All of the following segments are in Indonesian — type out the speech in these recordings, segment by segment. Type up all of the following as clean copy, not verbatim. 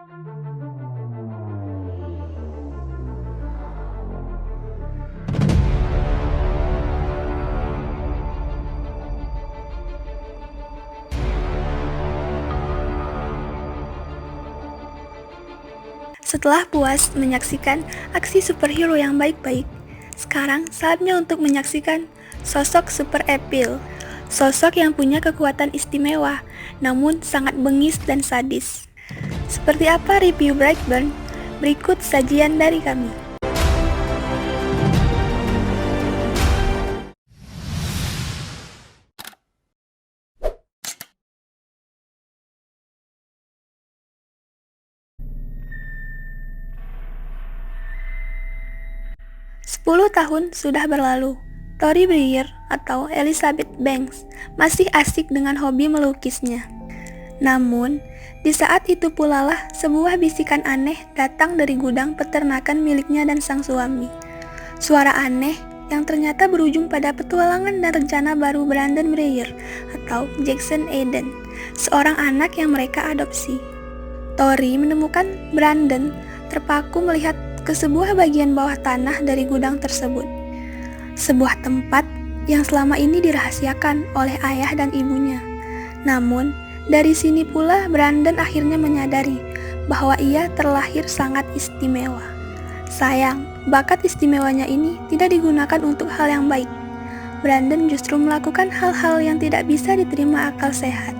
Setelah puas menyaksikan aksi superhero yang baik-baik, sekarang saatnya untuk menyaksikan sosok Super April. Sosok yang punya kekuatan istimewa, namun sangat bengis dan sadis. Seperti apa review Brightburn? Berikut sajian dari kami. Sepuluh tahun sudah berlalu. Tory Breyer atau Elizabeth Banks masih asik dengan hobi melukisnya. Namun, di saat itu pula lah sebuah bisikan aneh datang dari gudang peternakan miliknya dan sang suami. Suara aneh yang ternyata berujung pada petualangan dan rencana baru Brandon Breyer atau Jackson Eden, seorang anak yang mereka adopsi. Tory menemukan Brandon terpaku melihat ke sebuah bagian bawah tanah dari gudang tersebut. Sebuah tempat yang selama ini dirahasiakan oleh ayah dan ibunya. Namun, dari sini pula Brandon akhirnya menyadari bahwa ia terlahir sangat istimewa. Sayang, bakat istimewanya ini tidak digunakan untuk hal yang baik. Brandon justru melakukan hal-hal yang tidak bisa diterima akal sehat.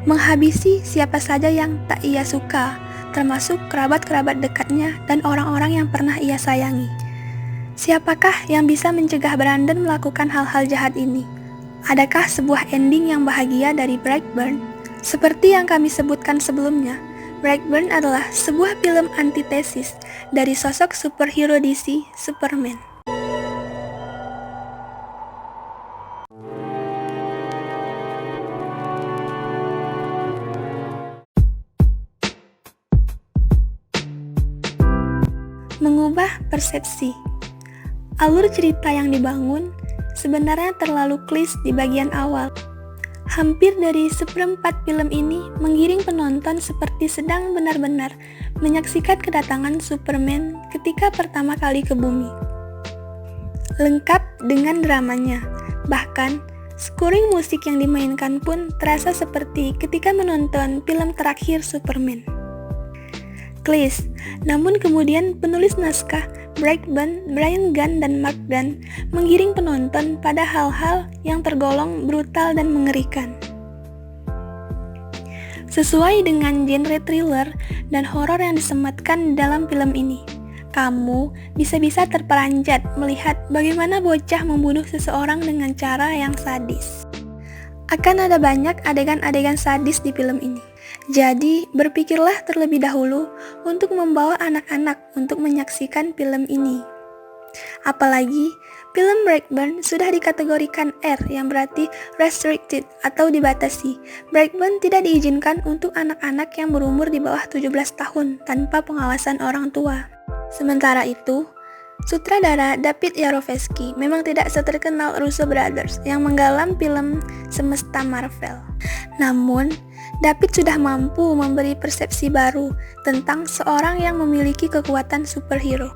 Menghabisi siapa saja yang tak ia suka, termasuk kerabat-kerabat dekatnya dan orang-orang yang pernah ia sayangi. Siapakah yang bisa mencegah Brandon melakukan hal-hal jahat ini? Adakah sebuah ending yang bahagia dari Brightburn? Seperti yang kami sebutkan sebelumnya, Brightburn adalah sebuah film antitesis dari sosok superhero DC, Superman. Mengubah persepsi. Alur cerita yang dibangun sebenarnya terlalu klise di bagian awal. Hampir dari seperempat film ini menggiring penonton seperti sedang benar-benar menyaksikan kedatangan Superman ketika pertama kali ke bumi. Lengkap dengan dramanya, bahkan scoring musik yang dimainkan pun terasa seperti ketika menonton film terakhir Superman. Klise, namun kemudian penulis naskah Brightburn, Brian Gunn dan Mark Gunn menggiring penonton pada hal-hal yang tergolong brutal dan mengerikan. Sesuai dengan genre thriller dan horor yang disematkan dalam film ini, kamu bisa-bisa terperanjat melihat bagaimana bocah membunuh seseorang dengan cara yang sadis. Akan ada banyak adegan-adegan sadis di film ini. Jadi, berpikirlah terlebih dahulu untuk membawa anak-anak untuk menyaksikan film ini. Apalagi, film Brightburn sudah dikategorikan R yang berarti restricted atau dibatasi. Brightburn tidak diizinkan untuk anak-anak yang berumur di bawah 17 tahun tanpa pengawasan orang tua. Sementara itu, sutradara David Yarovesky memang tidak seterkenal Russo Brothers yang menggalang film semesta Marvel. Namun, David sudah mampu memberi persepsi baru tentang seorang yang memiliki kekuatan superhero.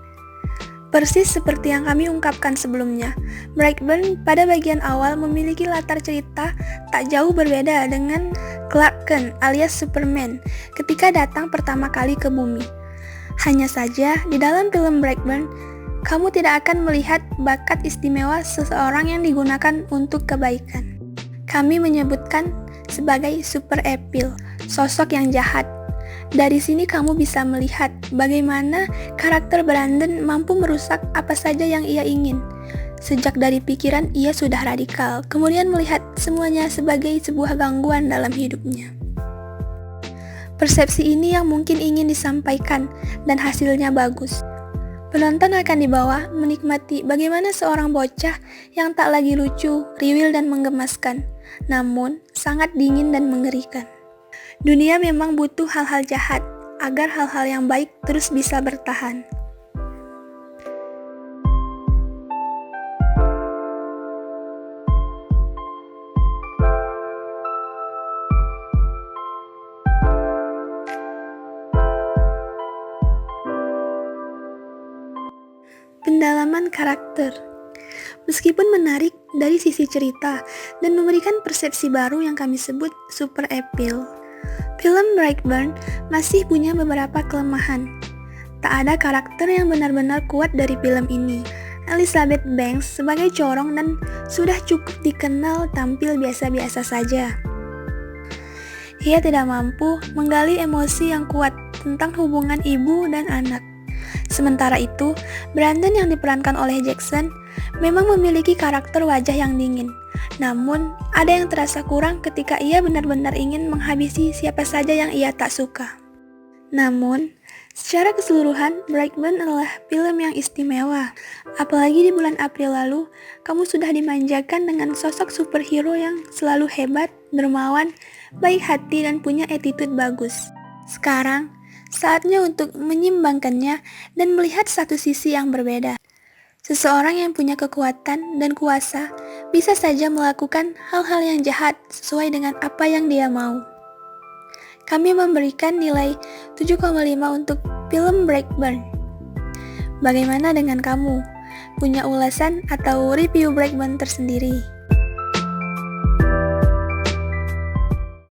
Persis seperti yang kami ungkapkan sebelumnya, Brightburn pada bagian awal memiliki latar cerita tak jauh berbeda dengan Clark Kent alias Superman ketika datang pertama kali ke bumi. Hanya saja, di dalam film Brightburn, kamu tidak akan melihat bakat istimewa seseorang yang digunakan untuk kebaikan. Kami menyebutkan sebagai Super April, sosok yang jahat. Dari sini kamu bisa melihat bagaimana karakter Brandon mampu merusak apa saja yang ia ingin. Sejak dari pikiran ia sudah radikal, kemudian melihat semuanya sebagai sebuah gangguan dalam hidupnya. Persepsi ini yang mungkin ingin disampaikan dan hasilnya bagus. Penonton akan dibawa menikmati bagaimana seorang bocah yang tak lagi lucu, riwil dan menggemaskan, namun sangat dingin dan mengerikan. Dunia memang butuh hal-hal jahat agar hal-hal yang baik terus bisa bertahan. kedalaman karakter. Meskipun menarik dari sisi cerita dan memberikan persepsi baru yang kami sebut super appeal, film Brightburn masih punya beberapa kelemahan. Tak ada karakter yang benar-benar kuat dari film ini. Elizabeth Banks sebagai corong dan sudah cukup dikenal tampil biasa-biasa saja. Ia tidak mampu menggali emosi yang kuat tentang hubungan ibu dan anak. Sementara itu, Brandon yang diperankan oleh Jackson memang memiliki karakter wajah yang dingin. Namun, ada yang terasa kurang ketika ia benar-benar ingin menghabisi siapa saja yang ia tak suka. Namun, secara keseluruhan, Brightburn adalah film yang istimewa. Apalagi di bulan April lalu, kamu sudah dimanjakan dengan sosok superhero yang selalu hebat, dermawan, baik hati dan punya attitude bagus. Sekarang, saatnya untuk menyimbangkannya dan melihat satu sisi yang berbeda. Seseorang yang punya kekuatan dan kuasa bisa saja melakukan hal-hal yang jahat sesuai dengan apa yang dia mau. Kami memberikan nilai 7,5 untuk film Brightburn. Bagaimana dengan kamu? Punya ulasan atau review Brightburn tersendiri?